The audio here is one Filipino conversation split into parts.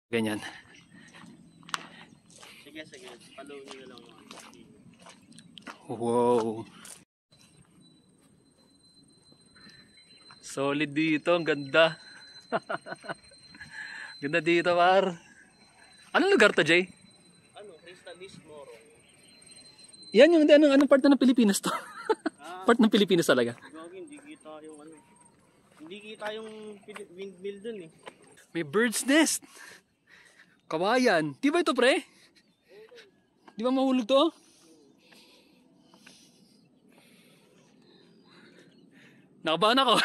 Ganyan. Sige, sige. Follow nyo lang. Wow. Solid dito. Ang ganda. Ganda dito, par. Anong lugar to, Jay? Ano? Cristalis Morong. Yan yung anong part na ng Pilipinas to? Part ng Pilipinas talaga. Hindi kita yung ano. Hindi kita yung windmill dun eh. May bird's nest. Kawayan. Di ba ito, pre? Di ba mahulog to? Nakabahan ako.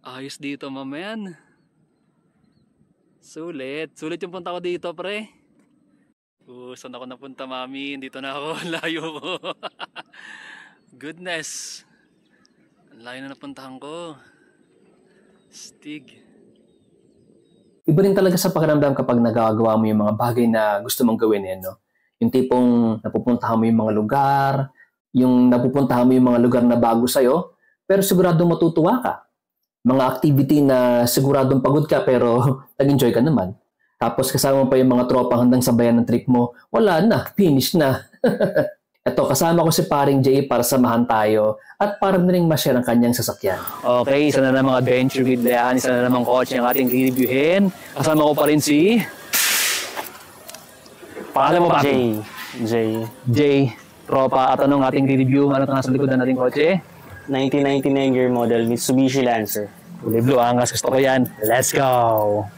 Ayos dito, mamayan. Sulit. Sulit yung punta ko dito, pre. Saan ako napunta, mami? Dito na ako. Layo mo. Goodness. Ang layo na napuntahan ko. Stig. Iba rin talaga sa pakiramdam kapag nagagawa mo yung mga bagay na gusto mong gawin, no? Yung tipong napupuntahan mo yung mga lugar, yung napupuntahan mo yung mga lugar na bago sa'yo, pero siguradong matutuwa ka. Mga activity na siguradong pagod ka pero nag-enjoy ka naman. Tapos kasama pa yung mga tropang handang sabayan ng trip mo, wala na, finish na. Ito, kasama ko si paring Jay para samahan tayo at para na rin ma-share ang kanyang sasakyan. Okay, isa na namang adventure with Leanne, isa na namang kotse ang ating reviewin. Kasama ko pa rin si... Pangalan mo pa? Jay, tropa. At anong ating review? Ano ito nasa likod na nating kotse? 1999 year model Mitsubishi Lancer. Kulay blue, angas. Gusto ko yan. Let's go!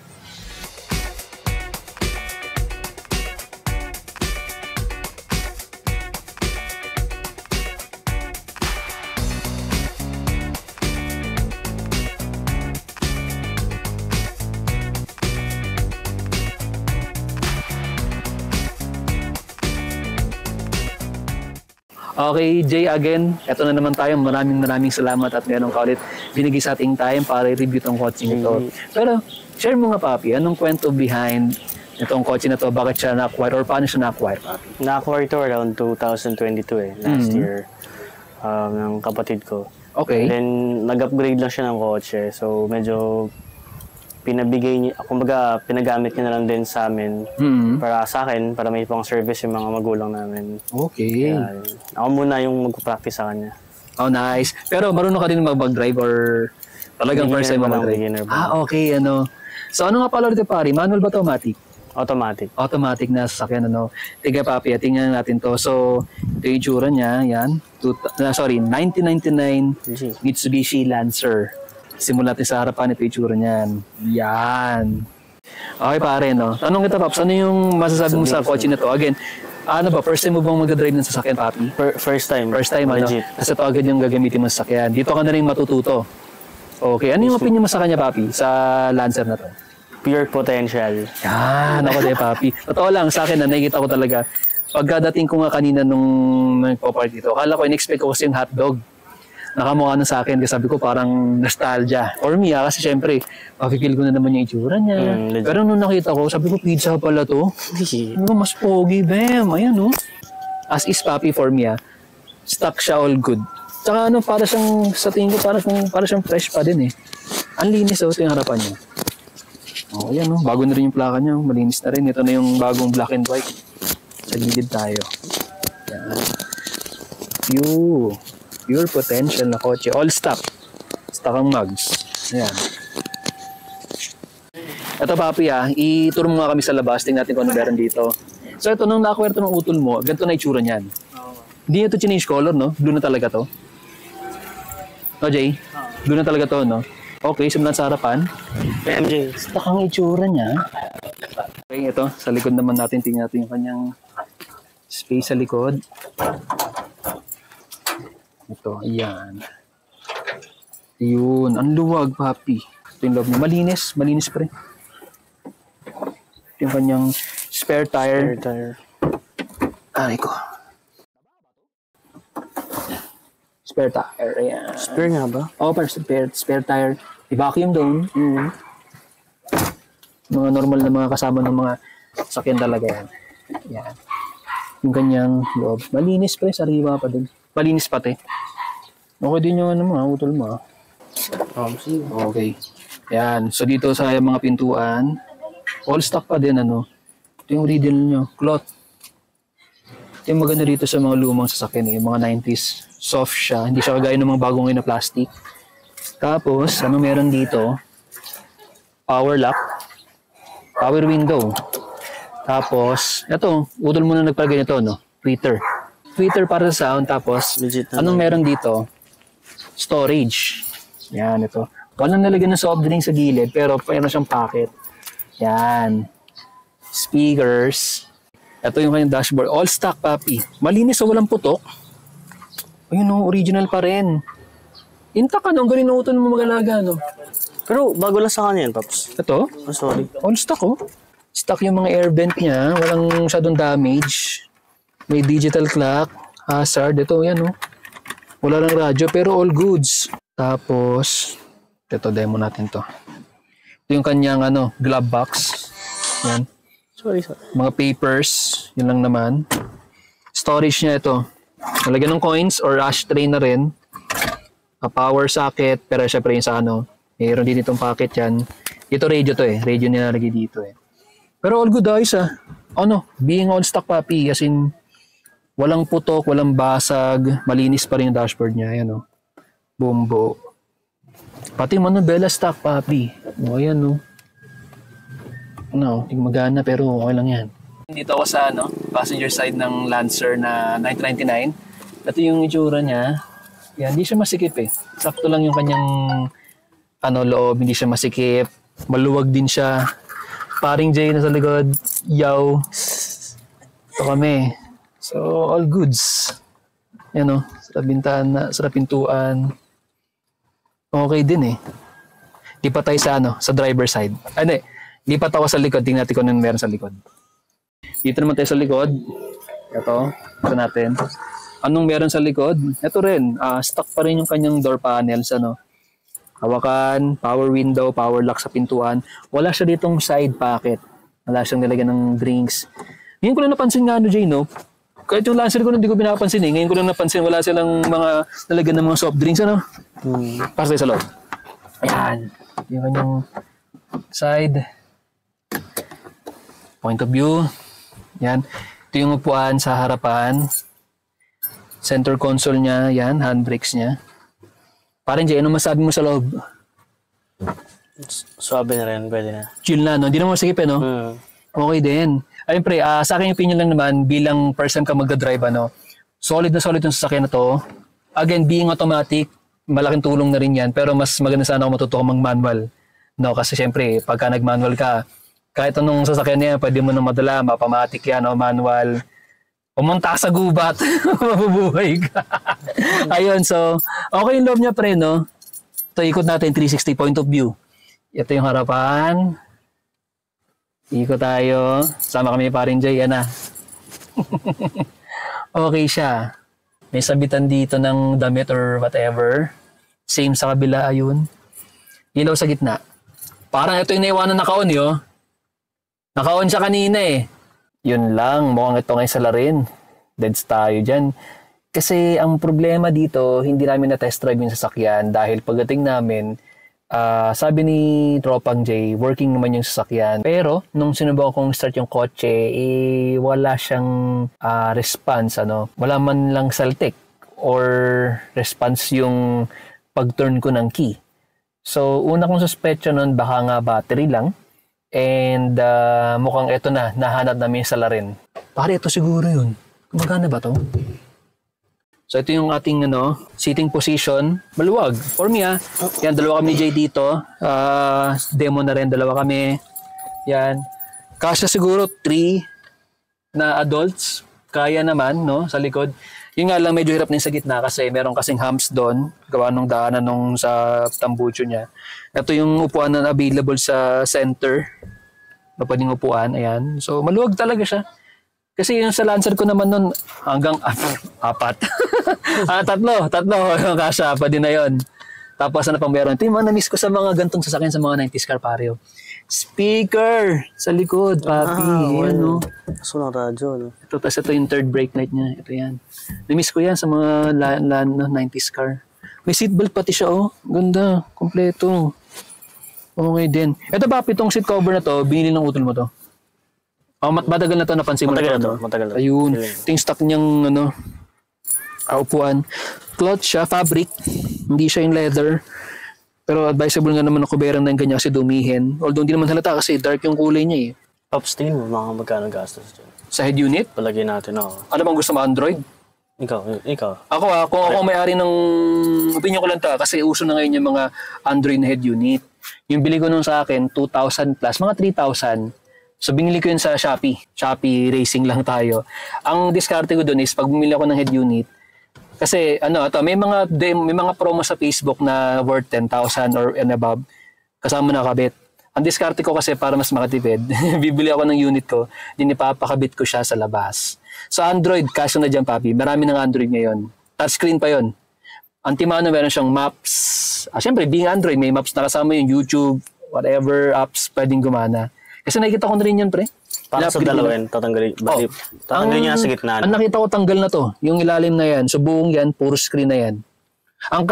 Okay, Jay, again, eto na naman tayo. Maraming salamat at meron ka ulit binigay sa ating time para i-review tong kotse nito. Pero, share mo nga, Papi, anong kwento behind itong kotse na to? Bakit siya na-acquire or paano siya na-acquire, Papi? Na-acquire to around 2022 last year, ng kapatid ko. Okay. And then, nag-upgrade lang siya ng kotse. So, medyo pinabigay niya, kumbaga pinagamit niya na lang din sa amin para sa akin, para may pang service yung mga magulang namin. Okay. Kaya, ako muna yung mag-practice sa kanya. Oh, nice. Pero marunong ka din mag-drive or talagang first time mag-drive? Okay, ano. So, ano nga pala ulit, pari? Manual ba to, automatic? Automatic. Automatic na sasakyan, ano. Tiga, Papi, tingnan natin to. So, ito yung itsura niya, yan. 1999 Mitsubishi Lancer. Simulan natin sa harapan, ito yung itsura niyan. Yan. Okay, pare, no? Tanong kita, Paps, ano yung masasabi mo sa kotse na to? Again, ano ba, first time mo bang mag-drive ng sasakyan, Papi? First time. First time, ano? Legit. Kasi ito agad yung gagamitin mo sa sasakyan. Dito ka na rin matututo. Okay, ano yung opinion mo sa kanya, Papi, sa Lancer na to? Pure potential. Yan, ako din, Papi. Totoo lang, sa akin, nakikita ko talaga. Pagkadating ko nga kanina nung nagpo-park dito, akala ko, in-expect ko kasi yung hotdog. Nakamukha na sa akin kasi sabi ko parang nostalgia. For me, kasi syempre, makikil ko na naman yung itsura niya. Pero nung nakita ko, sabi ko, pizza pala to. Ano, mas pogi, bam. Ayan, no? As is, Papi, for me, stock siya all good. Tsaka ano, para siyang, sa tingin ko, para siyang fresh pa din eh. Ang linis, ito yung harapan niya. Oh, ayan, no? Bago na rin yung plaka niya. Malinis na rin. Ito na yung bagong black and white. Sa gilid tayo. Yan. Pure potential na kotse. All stock. Stock ang mugs. Ayan. Ito, Papi, ituro mo nga kami sa labas. Tingnan natin kung ano meron dito. So, ito, nung na-acquire ito ng utol mo, ganito na itsura niyan. Hindi nyo ito change color, no? Blue na talaga to. No, Jay? Blue na talaga to, no? Okay, simulan sa harapan. MJ. Stock ang itsura niya. Okay, ito. Sa likod naman natin, tingnan natin yung kanyang space sa likod. Ito, ayan. Yun, ang luwag, Papi. Ito yung loob niya. Malinis pre. Ito yung kanyang spare tire. Aray ko. Spare tire, ayan. Spare nga ba? Oo, para spare tire. I-vacuum doon. Mga normal na mga kasama ng mga sakyan talaga yan. Ayan. Yung kanyang loob. Malinis pre, sariwa pa din. Malinis pati. Okay din yung ano mo, utol mo. Okay. Yan. So dito sa mga pintuan, All stock pa din, ano. Ito yung original nyo, cloth. Ito yung maganda dito sa mga lumang sasakyan, yung mga 90s. Soft siya, hindi siya kagaya ng mga bagong ngayon na plastic. Tapos, ano meron dito? Power lock. Power window. Tapos, ito, udol muna nagpalagay nito, no? Tweeter. Tweeter para sa sound. Tapos, anong meron dito? Storage. Yan, ito. Walang nalagyan ng soft drink sa gilid, pero mayroon siyang pocket. Yan. Speakers. Ito yung kanyang dashboard. All stock, papi. Malinis, so walang putok. Ayun, no, original pa rin. Intact ka, no? Ang galing na uton mo mag-alaga, no? Pero bago lang sa kanya yan, Paps. Ito? Oh, sorry. All stock, oh. Stock yung mga air vent niya. Walang masyadong damage. May digital clock. Hazard. Ito, yan, oh. Wala lang radyo, pero all goods. Tapos, ito, demo natin to. Ito yung kanyang, glove box. Yan. Sorry. Mga papers. Yun lang naman. Storage niya ito. Nalagyan ng coins or ashtray na rin. A power socket. Pero syempre yung sa mayroon din itong pocket yan. Ito radio to eh. Radio nilalagay dito eh. Pero all good ayos ah. Being all stock papi. As in, walang putok, walang basag. Malinis pa rin yung dashboard niya. Ayan Bumbo. Pati manubela stock papi. Ayan hindi magana pero okay lang yan. Dito ako sa passenger side ng Lancer na 999. Ito yung itsura niya. Yan, hindi siya masikip eh. Sakto lang yung kanyang loob, hindi siya masikip. Maluwag din siya. Paring J na sa likod. Yaw. Ito kami. So, all goods. Yan sa bintana, sa pintuan. Okay din eh. Lipat tayo sa driver side. Lipat ako sa likod. Tingnan natin kung anong meron sa likod. Dito naman tayo sa likod. Ito natin. Anong meron sa likod? Ito rin. Stock pa rin yung kanyang door panels. Hawakan, power window, power lock sa pintuan. Wala siya ditong side pocket. Wala siyang nilagyan ng drinks. Ngayon ko lang napansin nga Jay, no? Kahit yung Lancer ko hindi ko pinapansin eh. Ngayon ko lang napansin wala silang mga nalagyan ng mga soft drinks, Para tayo sa loob. Ayan. Yung kanyang side. Point of view. Yan. Ito yung upuan sa harapan. Center console niya. Yan. Handbrakes niya. Parang Jay, anong masabi mo sa loob? Suwabe na rin. Pwede na. Chill na, Hindi naman masikip, Okay din. Ayun pre, sa akin yung opinion lang naman, bilang first time ka magdadrive, solid na solid yung sasakyan na to. Again, being automatic, malaking tulong na rin yan. Pero mas maganda sana ako matuto mag-manual. Kasi syempre, pagka nag-manual ka, kahit anong sasakyan niya, pwede mo na madala, mapamatic yan, manual. Pumunta sa gubat, mabubuhay ka. Ayun, so, okay yung loob niya pre, Ito, ikot natin 360 point of view. Ito yung harapan. Ikot tayo. Sama kami parin Jay, yan Okay siya. May sabitan dito ng damit or whatever. Same sa kabila, ayun. Ilaw sa gitna. Parang ito yung naiwanan naka-on, Naka-on siya kanina eh. Yun lang, mukhang ito ngayon sa larin. Deads tayo dyan. Kasi ang problema dito, hindi namin na-test drive yung sasakyan dahil pagdating namin, sabi ni Tropang J, working naman yung sasakyan. Pero, nung sinubukan kong start yung kotse, wala siyang response. Wala man lang saltik or response yung pag-turn ko ng key. So, una kong suspetsyo nun, baka nga battery lang. And mukhang ito na, nahanap namin sa larin. Pare, ito siguro yun. Gumagana ba to? So ito yung ating seating position. Maluwag. For me yan, dalawa kami ni Jay dito. Demo na rin, dalawa kami. Yan. Kasya siguro 3 na adults. Kaya naman, sa likod. Yung nga lang, medyo hirap na sa gitna kasi meron kasing humps doon. Gawa nung daanan nung sa tambucho niya. Ito yung upuan na available sa center. Na pwedeng upuan. Ayan. So, maluwag talaga siya. Kasi yung sa Lancer ko naman nun, hanggang 4. Tatlo. Yung kasya, pa din na yun. Tapos ano pang meron. Ito yung mga na-miss ko sa mga gantong sasakyan sa mga 90s car pareho. Speaker sa likod, papi. Ayan, So, ng radyo, Ito, tapos ito yung third brake light niya. Ito yan. Na-miss ko yan sa mga 90s car. May seatbelt pati siya, Ganda. Kompleto. Okay din. Ito ba, itong seat cover na to, binili ng utol mo to? Matagal na to, napansin mo Matagal na to. Matagal na. Ayun. Ito yung stock niyang, upuan. Cloth siya, fabric. Hindi siya yung leather. Pero advisable nga naman na kuberang ng ganyan kasi dumihin. Although hindi naman halata kasi dark yung kulay niya eh. Pops, tingin mo mga magkano gastos dyan? Sa head unit? Palagay natin, oo. Ano bang gusto mo, Android? Ikaw. Ako kung ako may-ari ng opinion ko lang ta kasi uso na ngayon yung mga Android na head unit. Yung bili ko nung sa akin 2,000 plus, mga 3,000. So binili ko yun sa Shopee. Shopee Racing lang tayo. Ang diskarte ko doon is pag bumili ako ng head unit, kasi may mga promo sa Facebook na worth 10,000 or and above kasama na kabit. Ang diskarte ko kasi para mas makatipid, bibili ako ng unit ko, din ipapakabit ko siya sa labas. Sa Android, kaso na dyan, papi. Marami ng Android ngayon. Touchscreen pa yon. Antimano, meron siyang maps. Siyempre, being Android, may maps na kasama yung YouTube, whatever apps pwedeng gumana. Kasi nakikita ko na rin yun, pre. Para sa dalawin, tatanggalin niya sa gitna. Ang nakita ko tanggal na to, yung ilalim na yan. So buong yan, puro screen na yan. Ang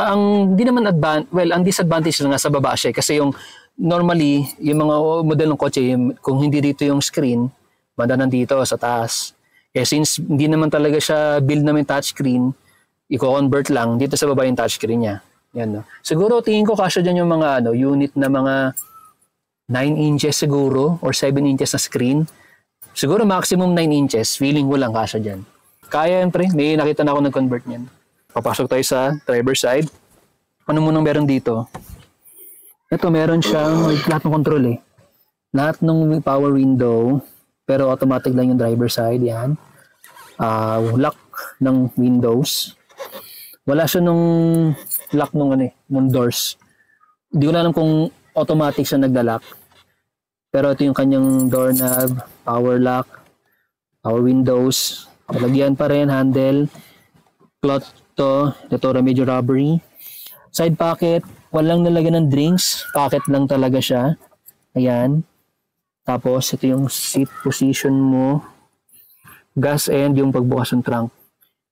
di naman ang disadvantage lang nga sa baba siya kasi yung normally, yung mga model ng kotse, kung hindi dito yung screen, banda nandito sa taas. Since hindi naman talaga siya build na may touchscreen, i-convert lang dito sa baba yung touchscreen niya. Yan, no? Siguro tingin ko kasya dyan yung mga unit na mga 9 inches siguro or 7 inches na screen. Siguro maximum 9 inches. Feeling ko lang kasya dyan. Kaya yan, pre. May nakita na ako nag-convert niyan. Papasok tayo sa driver side. Ano munang meron dito? Ito, meron siyang lahat ng control eh. Lahat ng power window, pero automatic lang yung driver side. Yan. Lock ng windows. Wala siya nung lock nung doors. Hindi ko alam kung automatic siya nagda-lock. Pero ito yung kanyang doorknob, power lock, power windows. Palagyan pa rin, handle. Cloth to. Ito, medyo rubbery. Side pocket. Walang nalagyan ng drinks. Pocket lang talaga siya. Ayan. Tapos, ito yung seat position mo. Gas end, yung pagbukas ng trunk.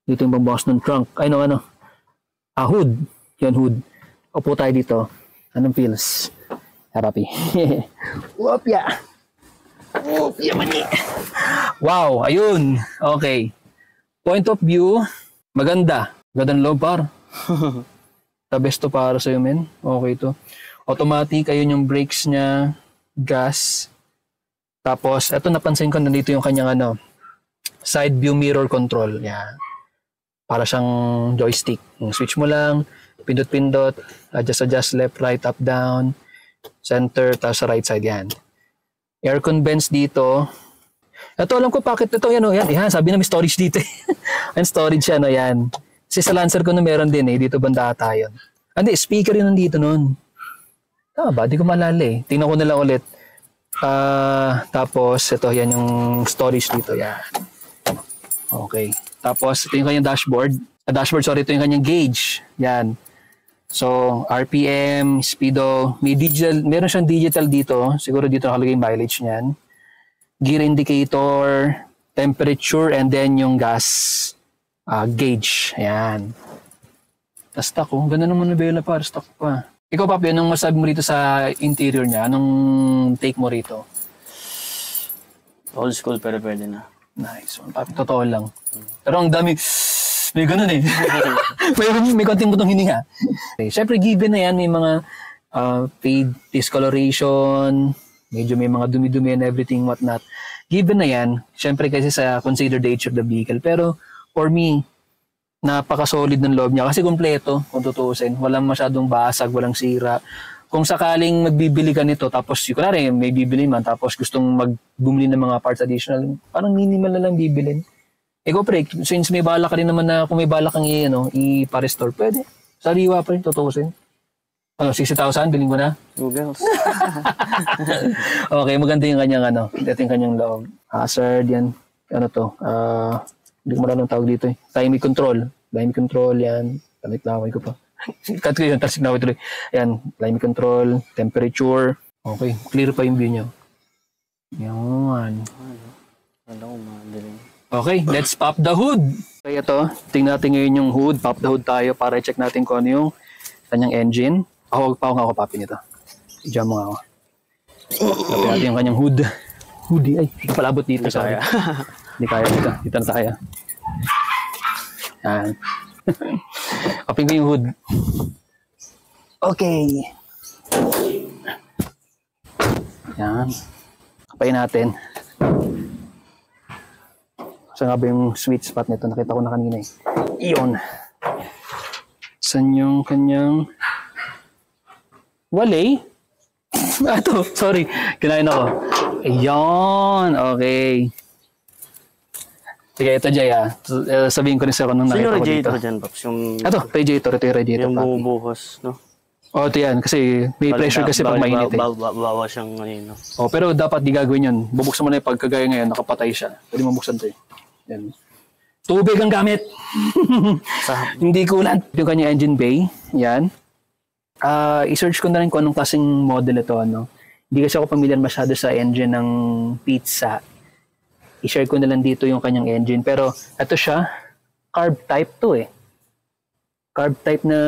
Dito yung pagbukas ng trunk. Hood. Yan, hood. Upo tayo dito. Anong feels? Papi. Wopya. Wopya mani. Wow, ayun. Okay. Point of view, maganda. Gandang loob, par. The best to para sa'yo, men. Okay to. Automatic, ayun yung brakes niya. Gas. Tapos, eto napansin ko, nandito yung kanyang side view mirror control. Yeah. Para siyang joystick. Yung switch mo lang, pindot-pindot, adjust left, right, up, down, center, tapos sa right side yan. Aircon vents dito. Ito, alam ko bakit ito, yan, sabi na may storage dito. Ang storage yan. Kasi sa Lancer ko na meron din dito banda ata yun. Hindi, speaker yun nandito nun. Tama ba? Di ko maalala eh. Tingnan ko nila ulit. Tapos, ito, yan yung storage dito. Yan. Okay. Tapos, ito yung kanyang dashboard. Ito yung kanyang gauge. Yan. So, RPM, speedo, meron siyang digital dito. Siguro dito nakalagay yung mileage niyan. Gear indicator, temperature, and then yung gas gauge. Ayan. Stock ko. Ganda naman na Bella para stock pa. Ikaw, Papi, anong masabi mo rito sa interior niya? Anong take mo rito? Old school pero pwede na. Nice. Papi, totoo lang. Pero ang dami... May ganun eh. may konting butong hininga. Okay. Siyempre, given na yan, may mga fade discoloration, medyo may mga dumi-dumi and everything, whatnot. Given na yan, siyempre kasi sa considered age of the vehicle. Pero for me, napaka-solid ng loob niya. Kasi kumpleto, kung tutuusin. Walang masyadong basag, walang sira. Kung sakaling magbibili ka nito, tapos kunwari may bibili man, tapos gustong bumili ng mga parts additional, parang minimal na lang bibilin. Ikaw, pre, since may bala ka rin naman na kung may bala kang i-pa-restore, pwede. Sariwa pa rin, tutuusin. 60,000, bilhin ko na? Googles. Okay, maganda yung kanyang ito yung kanyang loob. Hazard, yan. Hindi ko marunong tawag dito eh. Climate control, yan. Lamay ko pa. Cut ko yun, tapos sinaway tuloy. Yan, climate control, temperature. Okay, clear pa yung view nyo. Yan. Alam ko, madilim. Okay, let's pop the hood. Okay, ito. Tingnan natin ngayon yung hood. Pop the hood tayo para i-check natin kung ano yung kanyang engine. Ako Papi nito. Diyan mo nga ako. Tapos natin yung kanyang hoodie. Ay, ito palabot dito. Sorry. Hindi kaya dito. Dito na tayo. Yan. Kapin ko yung hood. Okay. Yan. Kapain natin. Saan nga ba yung sweet spot nito? Nakita ko na kanina eh. Iyon. Saan yung kanyang... Wale? Ito, sorry. Kinain ako. Ayan. Okay. Sige, ito Jay sabihin ko rin sa'yo nung nakita ko dito. Sino radiator dyan, Pops? Ito, radiator. Ito yung radiator. Yung bumubuhos, no? O, ito yan. Kasi may pressure kasi pag mainit eh. Bawa siyang ano. O, pero dapat di gagawin yun. Bubuksan mo na yung pagkagaya ngayon. Nakapatay siya. Pwede mabuksan ito eh. Yan. Tubig ang gamit. Hindi kulant. Yung kanya engine bay. Yan. I-search ko na rin kung anong klaseng model ito. Ano. Hindi kasi ako familiar masyado sa engine ng pizza. I-share ko na lang dito yung kanyang engine. Pero ito siya. Carb type to eh. Carb type na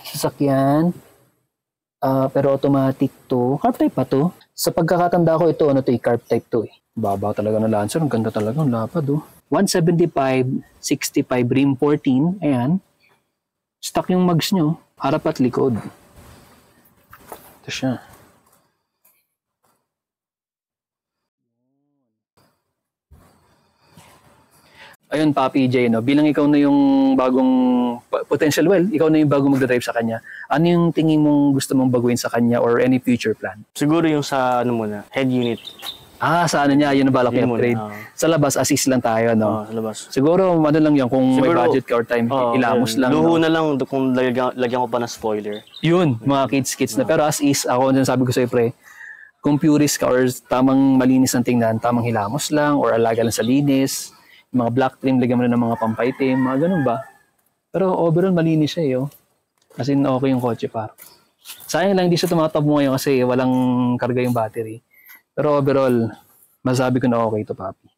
sasakyan. Pero automatic to. Carb type pa to. Sa pagkakatanda ko ito, ano to carb type to eh. Baba talaga ng Lancer. Ang ganda talaga. Ang lapad oh. 175, 65, rim 14. Ayan. Stock yung mags nyo. Harap at likod. Ito siya. Ayun, Papi J, no? Bilang ikaw na yung bagong potential, ikaw na yung bagong magdadrive sa kanya. Ano yung tingin mong gusto mong baguhin sa kanya or any future plan? Siguro yung sa head unit. Sa ano niya, yun ang balak niya upgrade. Sa labas, assist lang tayo, no? Sa labas. Siguro, ano lang yan, kung may budget ka or time, ilamos lang. Luho na lang kung lagyan ko pa ng spoiler. Yun, mga kids na. Pero as is, ako, sabi ko sa'yo, pre, kung purist ka or tamang malinis ang tingnan, tamang hilamos lang or alaga lang sa linis, mga black trim, lagyan mo na ng mga pampaitim, mga ganun ba? Pero overall, malinis siya eh. As in, okay yung kotse par. Sayang lang, hindi siya tumatakbo ngayon kasi walang karga yung battery. Pero overall, masabi ko na okay ito, Papi.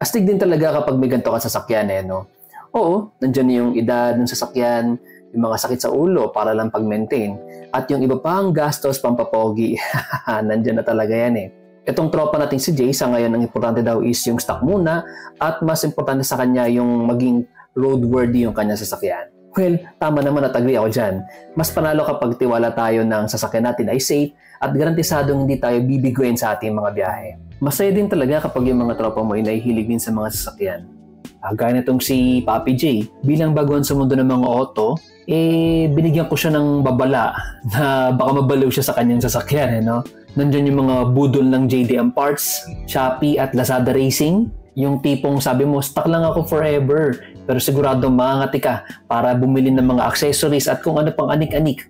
Astig din talaga kapag may ganito ka sasakyan eh, no? Oo, nandyan yung edad ng sasakyan, yung mga sakit sa ulo para lang pag-maintain, at yung iba pang gastos pampapogi. Nandyan na talaga yan eh. Itong tropa natin si Jay, sa ngayon ang importante daw is yung stock muna, at mas importante sa kanya yung maging roadworthy yung kanyang sasakyan. Well, tama naman at agree ako dyan. Mas panalo kapag tiwala tayo ng sasakyan natin ay safe at garantisadong hindi tayo bibiguin sa ating mga biyahe. Masaya din talaga kapag yung mga tropa mo ay nahihilig din sa mga sasakyan. Gaya na itong si Papi J, bilang baguhan sa mundo ng mga auto, binigyan ko siya ng babala na baka mabaliw siya sa kanyang sasakyan. No? Nandyan yung mga budol ng JDM Parts, Shopee at Lazada Racing. Yung tipong sabi mo, stock lang ako forever. Pero sigurado makangati ka para bumili ng mga accessories at kung ano pang anik-anik.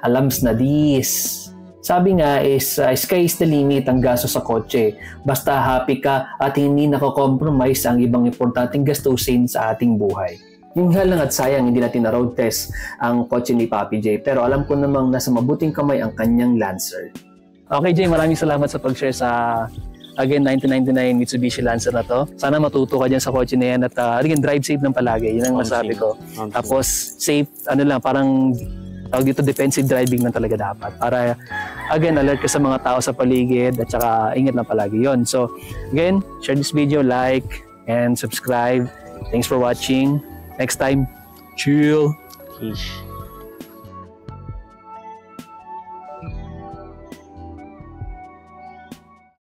Alams na this. Sabi nga is, sky is the limit ang gasto sa kotse. Basta happy ka at hindi nako-compromise ang ibang importanteng gastusin sa ating buhay. Yung nga lang at sayang, hindi natin na road test ang kotse ni Papi J. Pero alam ko namang nasa mabuting kamay ang kanyang Lancer. Okay Jay, maraming salamat sa pag-share sa again 1999 Mitsubishi Lancer na to. Sana matuto ka dyan sa kotse na yan at again, drive safe ng palagi. Yun ang masabi ko. Tapos safe, ano lang, parang tawag dito defensive driving na talaga dapat. Para again, alert ka sa mga tao sa paligid at saka ingat na palagi yon. So again, share this video, like, and subscribe. Thanks for watching. Next time, chill. Peace.